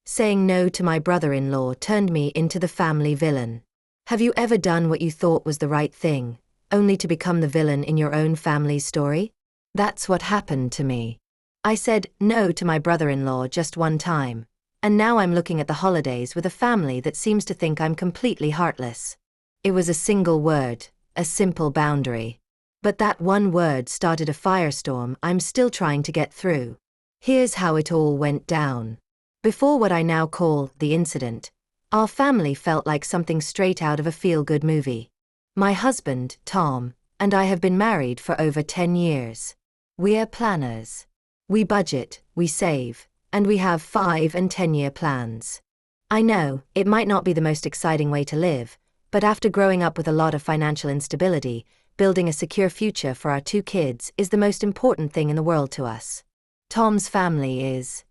Saying no to my brother-in-law turned me into the family villain. Have you ever done what you thought was the right thing, only to become the villain in your own family's story? That's what happened to me. I said no to my brother-in-law just one time, and now I'm looking at the holidays with a family that seems to think I'm completely heartless. It was a single word, a simple boundary. But that one word started a firestorm I'm still trying to get through. Here's how it all went down. Before what I now call the incident, our family felt like something straight out of a feel-good movie. My husband, Tom, and I have been married for over 10 years. We're planners. We budget, we save, and we have 5- and 10-year plans. I know, it might not be the most exciting way to live, but after growing up with a lot of financial instability, building a secure future for our 2 kids is the most important thing in the world to us. Tom's family is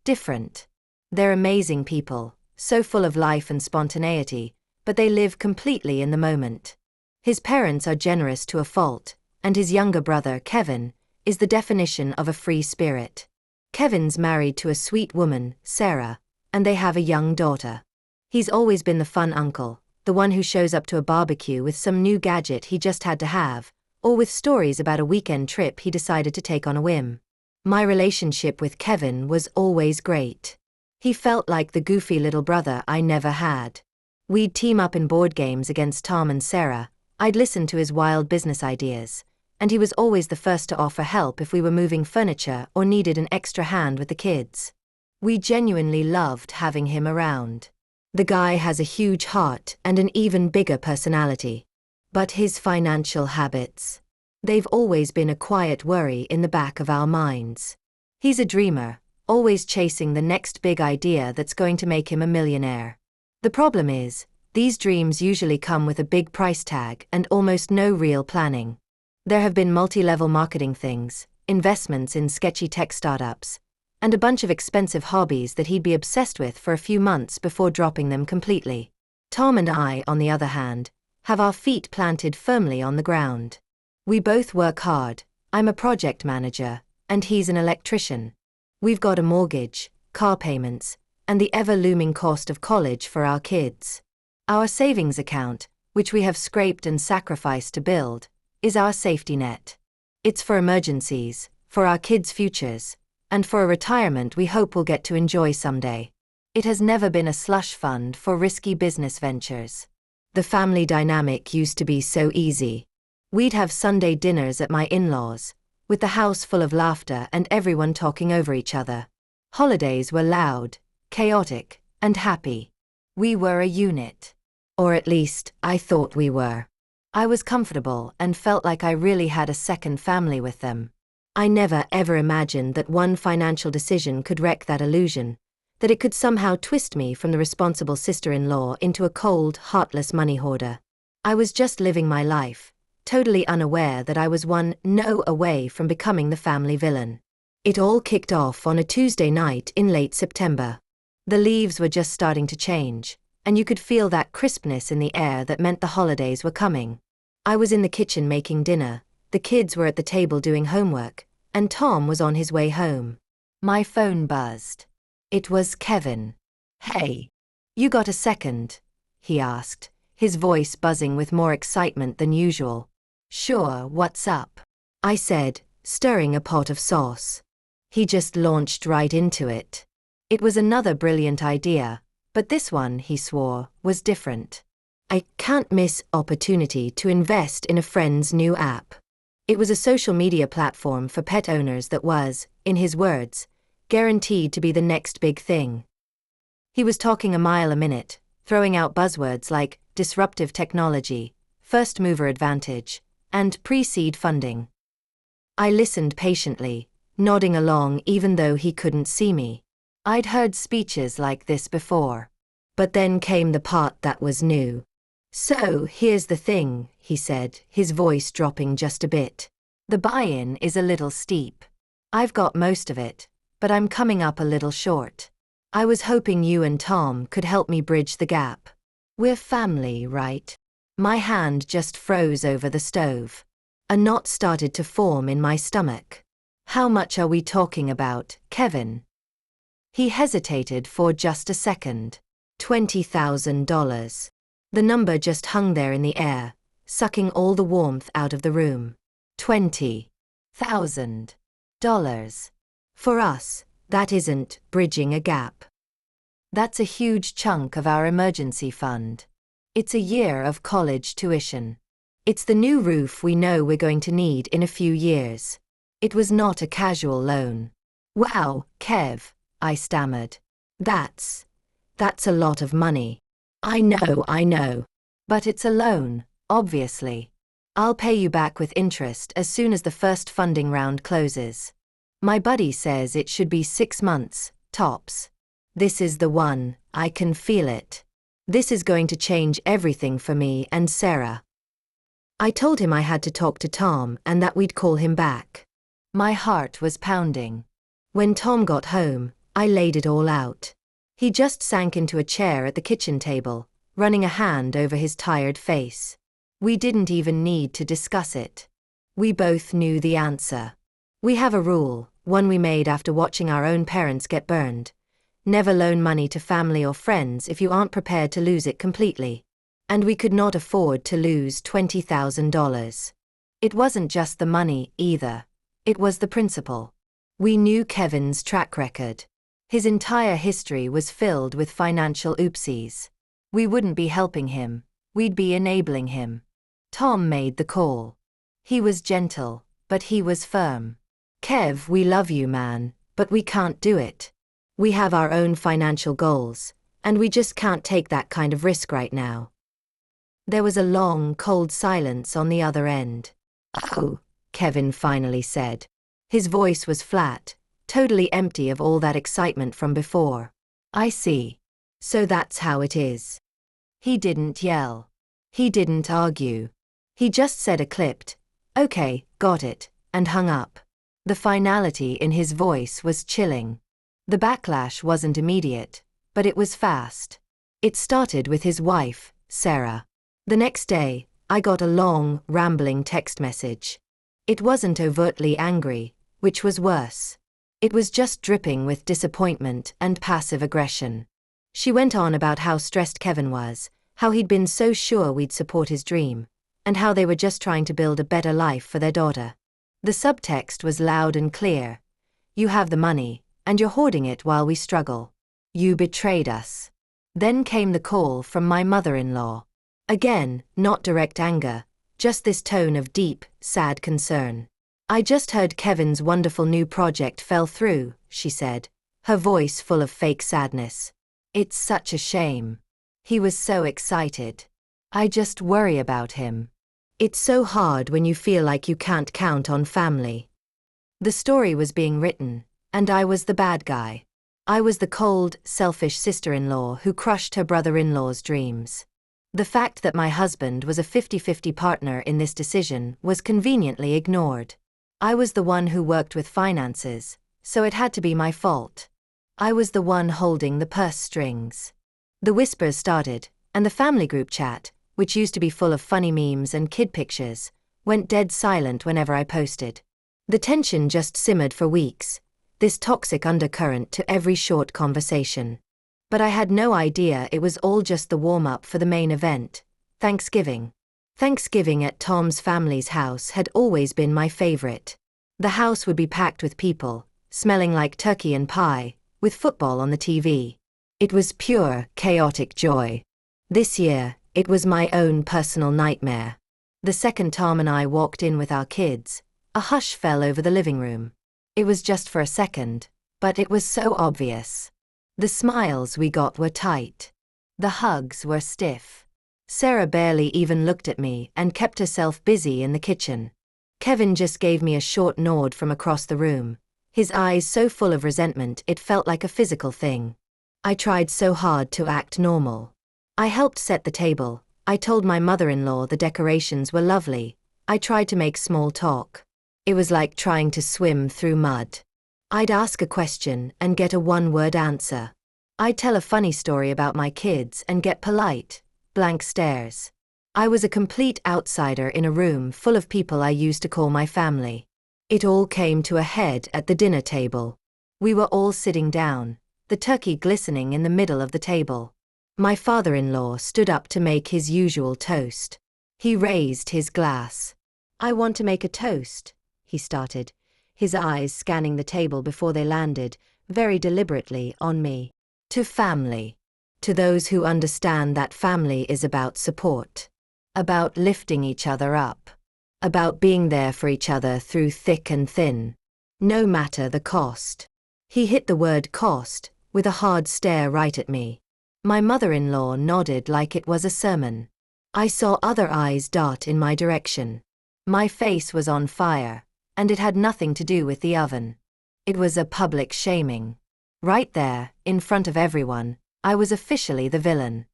different. They're amazing people, so full of life and spontaneity, but they live completely in the moment. His parents are generous to a fault, and his younger brother, Kevin, is the definition of a free spirit. Kevin's married to a sweet woman, Sarah, and they have a young daughter. He's always been the fun uncle, the one who shows up to a barbecue with some new gadget he just had to have, or with stories about a weekend trip he decided to take on a whim. My relationship with Kevin was always great. He felt like the goofy little brother I never had. We'd team up in board games against Tom and Sarah, I'd listen to his wild business ideas, and he was always the first to offer help if we were moving furniture or needed an extra hand with the kids. We genuinely loved having him around. The guy has a huge heart and an even bigger personality. But his financial habits, they've always been a quiet worry in the back of our minds. He's a dreamer, always chasing the next big idea that's going to make him a millionaire. The problem is, these dreams usually come with a big price tag and almost no real planning. There have been multi-level marketing things, investments in sketchy tech startups, and a bunch of expensive hobbies that he'd be obsessed with for a few months before dropping them completely. Tom and I, on the other hand, have our feet planted firmly on the ground. We both work hard. I'm a project manager, and he's an electrician. We've got a mortgage, car payments, and the ever-looming cost of college for our kids. Our savings account, which we have scraped and sacrificed to build, is our safety net. It's for emergencies, for our kids' futures, and for a retirement we hope we'll get to enjoy someday. It has never been a slush fund for risky business ventures. The family dynamic used to be so easy. We'd have Sunday dinners at my in-laws, with the house full of laughter and everyone talking over each other. Holidays were loud, chaotic, and happy. We were a unit. Or at least, I thought we were. I was comfortable and felt like I really had a second family with them. I never ever imagined that one financial decision could wreck that illusion, that it could somehow twist me from the responsible sister-in-law into a cold, heartless money hoarder. I was just living my life, totally unaware that I was one no away from becoming the family villain. It all kicked off on a Tuesday night in late September. The leaves were just starting to change, and you could feel that crispness in the air that meant the holidays were coming. I was in the kitchen making dinner, the kids were at the table doing homework, and Tom was on his way home. My phone buzzed. It was Kevin. "Hey, you got a second?" he asked, his voice buzzing with more excitement than usual. "Sure, what's up?" I said, stirring a pot of sauce. He just launched right into it. It was another brilliant idea, but this one, he swore, was different. I can't miss opportunity to invest in a friend's new app. It was a social media platform for pet owners that was, in his words, guaranteed to be the next big thing. He was talking a mile a minute, throwing out buzzwords like disruptive technology, first mover advantage, and pre-seed funding. I listened patiently, nodding along even though he couldn't see me. I'd heard speeches like this before. But then came the part that was new. "So, here's the thing," he said, his voice dropping just a bit. "The buy-in is a little steep. I've got most of it, but I'm coming up a little short. I was hoping you and Tom could help me bridge the gap. We're family, right?" My hand just froze over the stove. A knot started to form in my stomach. "How much are we talking about, Kevin?" He hesitated for just a second. $20,000. The number just hung there in the air, sucking all the warmth out of the room. $20,000. For us, that isn't bridging a gap. That's a huge chunk of our emergency fund. It's a year of college tuition. It's the new roof we know we're going to need in a few years. It was not a casual loan. Wow, Kev, I stammered. That's a lot of money. I know. But it's a loan, obviously. I'll pay you back with interest as soon as the first funding round closes. My buddy says it should be 6 months, tops. This is the one, I can feel it. This is going to change everything for me and Sarah. I told him I had to talk to Tom and that we'd call him back. My heart was pounding. When Tom got home, I laid it all out. He just sank into a chair at the kitchen table, running a hand over his tired face. We didn't even need to discuss it. We both knew the answer. We have a rule, one we made after watching our own parents get burned. Never loan money to family or friends if you aren't prepared to lose it completely. And we could not afford to lose $20,000. It wasn't just the money, either. It was the principle. We knew Kevin's track record. His entire history was filled with financial oopsies. We wouldn't be helping him, we'd be enabling him. Tom made the call. He was gentle, but he was firm. Kev, we love you, man, but we can't do it. We have our own financial goals, and we just can't take that kind of risk right now. There was a long, cold silence on the other end. Oh, Kevin finally said. His voice was flat, totally empty of all that excitement from before. I see. So that's how it is. He didn't yell. He didn't argue. He just said a clipped, "Okay, got it," and hung up. The finality in his voice was chilling. The backlash wasn't immediate, but it was fast. It started with his wife, Sarah. The next day, I got a long, rambling text message. It wasn't overtly angry, which was worse. It was just dripping with disappointment and passive aggression. She went on about how stressed Kevin was, how he'd been so sure we'd support his dream, and how they were just trying to build a better life for their daughter. The subtext was loud and clear. You have the money, and you're hoarding it while we struggle. You betrayed us. Then came the call from my mother-in-law. Again, not direct anger, just this tone of deep, sad concern. I just heard Kevin's wonderful new project fell through, she said, her voice full of fake sadness. It's such a shame. He was so excited. I just worry about him. It's so hard when you feel like you can't count on family. The story was being written, and I was the bad guy. I was the cold, selfish sister-in-law who crushed her brother-in-law's dreams. The fact that my husband was a 50-50 partner in this decision was conveniently ignored. I was the one who worked with finances, so it had to be my fault. I was the one holding the purse strings. The whispers started, and the family group chat, which used to be full of funny memes and kid pictures, went dead silent whenever I posted. The tension just simmered for weeks, this toxic undercurrent to every short conversation. But I had no idea it was all just the warm-up for the main event, Thanksgiving. Thanksgiving at Tom's family's house had always been my favorite. The house would be packed with people, smelling like turkey and pie, with football on the TV. It was pure, chaotic joy. This year, it was my own personal nightmare. The second Tom and I walked in with our kids, a hush fell over the living room. It was just for a second, but it was so obvious. The smiles we got were tight. The hugs were stiff. Sarah barely even looked at me and kept herself busy in the kitchen. Kevin just gave me a short nod from across the room, his eyes so full of resentment it felt like a physical thing. I tried so hard to act normal. I helped set the table, I told my mother-in-law the decorations were lovely, I tried to make small talk. It was like trying to swim through mud. I'd ask a question and get a one-word answer. I'd tell a funny story about my kids and get polite, blank stares. I was a complete outsider in a room full of people I used to call my family. It all came to a head at the dinner table. We were all sitting down, the turkey glistening in the middle of the table. My father-in-law stood up to make his usual toast. He raised his glass. "I want to make a toast," he started, his eyes scanning the table before they landed, very deliberately, on me. "To family. To those who understand that family is about support. About lifting each other up. About being there for each other through thick and thin. No matter the cost." He hit the word cost, with a hard stare right at me. My mother-in-law nodded like it was a sermon. I saw other eyes dart in my direction. My face was on fire, and it had nothing to do with the oven. It was a public shaming. Right there, in front of everyone, I was officially the villain.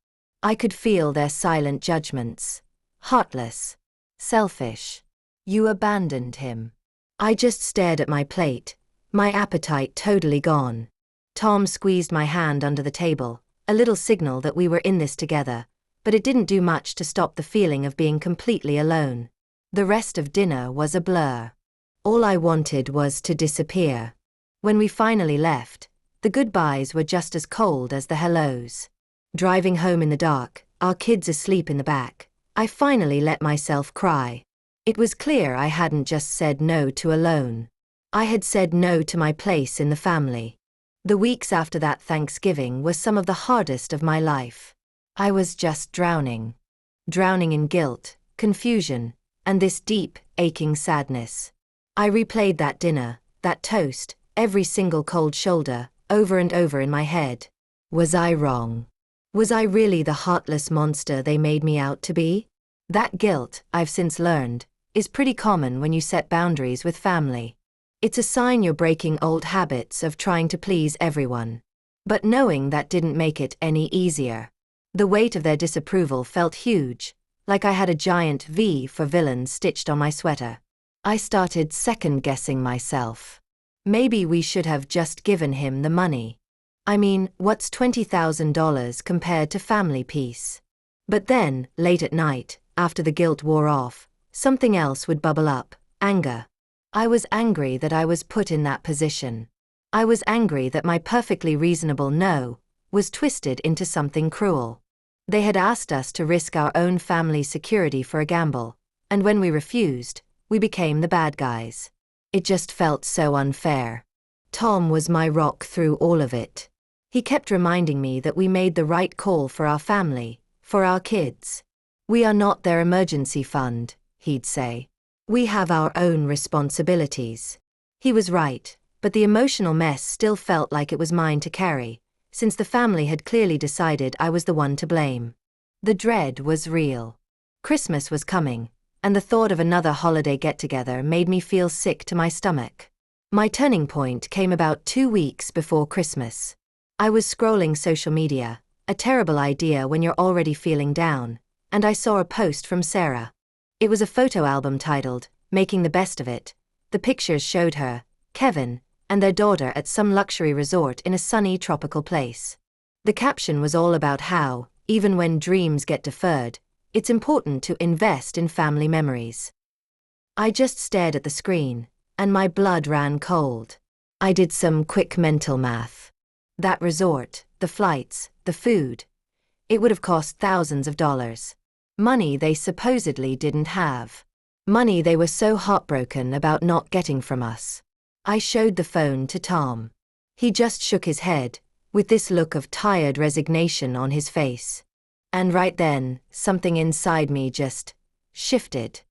I could feel their silent judgments. "Heartless. Selfish. You abandoned him." I just stared at my plate, my appetite totally gone. Tom squeezed my hand under the table, a little signal that we were in this together, but it didn't do much to stop the feeling of being completely alone. The rest of dinner was a blur. All I wanted was to disappear. When we finally left, the goodbyes were just as cold as the hellos. Driving home in the dark, our kids asleep in the back, I finally let myself cry. It was clear I hadn't just said no to alone. I had said no to my place in the family. The weeks after that Thanksgiving were some of the hardest of my life. I was just drowning. Drowning in guilt, confusion, and this deep, aching sadness. I replayed that dinner, that toast, every single cold shoulder, over and over in my head. Was I wrong? Was I really the heartless monster they made me out to be? That guilt, I've since learned, is pretty common when you set boundaries with family. It's a sign you're breaking old habits of trying to please everyone. But knowing that didn't make it any easier. The weight of their disapproval felt huge, like I had a giant V for villain stitched on my sweater. I started second-guessing myself. Maybe we should have just given him the money. I mean, what's $20,000 compared to family peace? But then, late at night, after the guilt wore off, something else would bubble up: anger. I was angry that I was put in that position. I was angry that my perfectly reasonable no was twisted into something cruel. They had asked us to risk our own family's security for a gamble, and when we refused, we became the bad guys. It just felt so unfair. Tom was my rock through all of it. He kept reminding me that we made the right call for our family, for our kids. "We are not their emergency fund," he'd say. "We have our own responsibilities." He was right, but the emotional mess still felt like it was mine to carry, since the family had clearly decided I was the one to blame. The dread was real. Christmas was coming, and the thought of another holiday get-together made me feel sick to my stomach. My turning point came about 2 weeks before Christmas. I was scrolling social media, a terrible idea when you're already feeling down, and I saw a post from Sarah. It was a photo album titled, "Making the Best of It." The pictures showed her, Kevin, and their daughter at some luxury resort in a sunny tropical place. The caption was all about how, even when dreams get deferred, it's important to invest in family memories. I just stared at the screen, and my blood ran cold. I did some quick mental math. That resort, the flights, the food. It would have cost thousands of dollars. Money they supposedly didn't have. Money they were so heartbroken about not getting from us. I showed the phone to Tom. He just shook his head, with this look of tired resignation on his face. And right then, something inside me just shifted.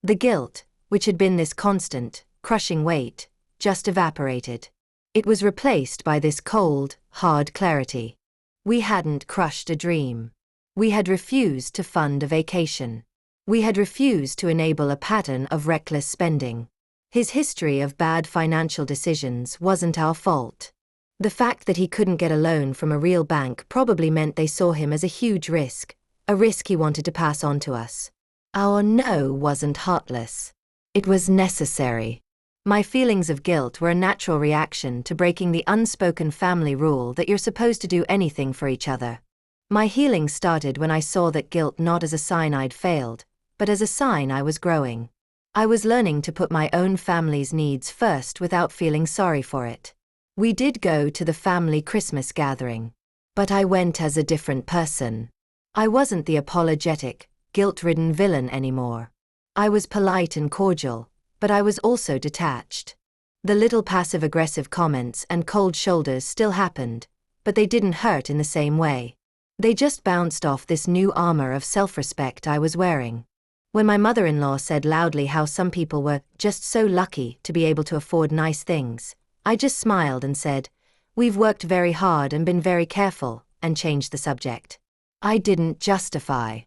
The guilt, which had been this constant, crushing weight, just evaporated. It was replaced by this cold, hard clarity. We hadn't crushed a dream. We had refused to fund a vacation. We had refused to enable a pattern of reckless spending. His history of bad financial decisions wasn't our fault. The fact that he couldn't get a loan from a real bank probably meant they saw him as a huge risk, a risk he wanted to pass on to us. Our no wasn't heartless. It was necessary. My feelings of guilt were a natural reaction to breaking the unspoken family rule that you're supposed to do anything for each other. My healing started when I saw that guilt not as a sign I'd failed, but as a sign I was growing. I was learning to put my own family's needs first without feeling sorry for it. We did go to the family Christmas gathering. But I went as a different person. I wasn't the apologetic, guilt-ridden villain anymore. I was polite and cordial, but I was also detached. The little passive-aggressive comments and cold shoulders still happened, but they didn't hurt in the same way. They just bounced off this new armor of self-respect I was wearing. When my mother-in-law said loudly how some people were just so lucky to be able to afford nice things, I just smiled and said, "We've worked very hard and been very careful," and changed the subject. I didn't justify.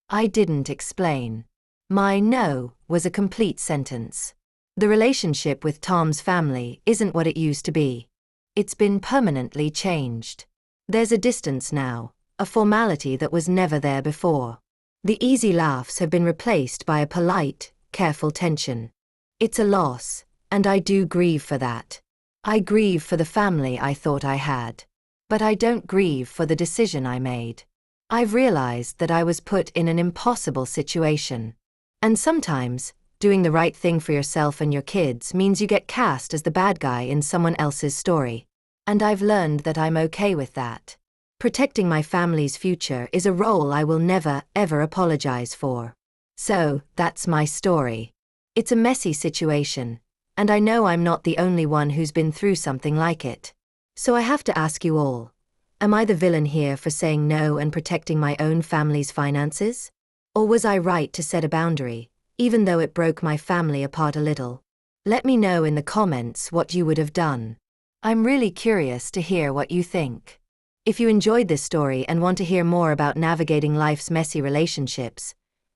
I didn't explain. My no was a complete sentence. The relationship with Tom's family isn't what it used to be. It's been permanently changed. There's a distance now, a formality that was never there before. The easy laughs have been replaced by a polite, careful tension. It's a loss, and I do grieve for that. I grieve for the family I thought I had. But I don't grieve for the decision I made. I've realized that I was put in an impossible situation. And sometimes, doing the right thing for yourself and your kids means you get cast as the bad guy in someone else's story. And I've learned that I'm okay with that. Protecting my family's future is a role I will never, ever apologize for. So, that's my story. It's a messy situation, and I know I'm not the only one who's been through something like it. So I have to ask you all, am I the villain here for saying no and protecting my own family's finances? Or was I right to set a boundary, even though it broke my family apart a little? Let me know in the comments what you would have done. I'm really curious to hear what you think. If you enjoyed this story and want to hear more about navigating life's messy relationships,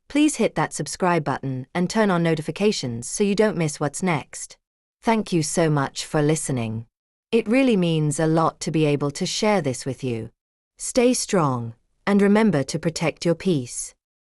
please hit that subscribe button and turn on notifications so you don't miss what's next. Thank you so much for listening. It really means a lot to be able to share this with you. Stay strong, and remember to protect your peace.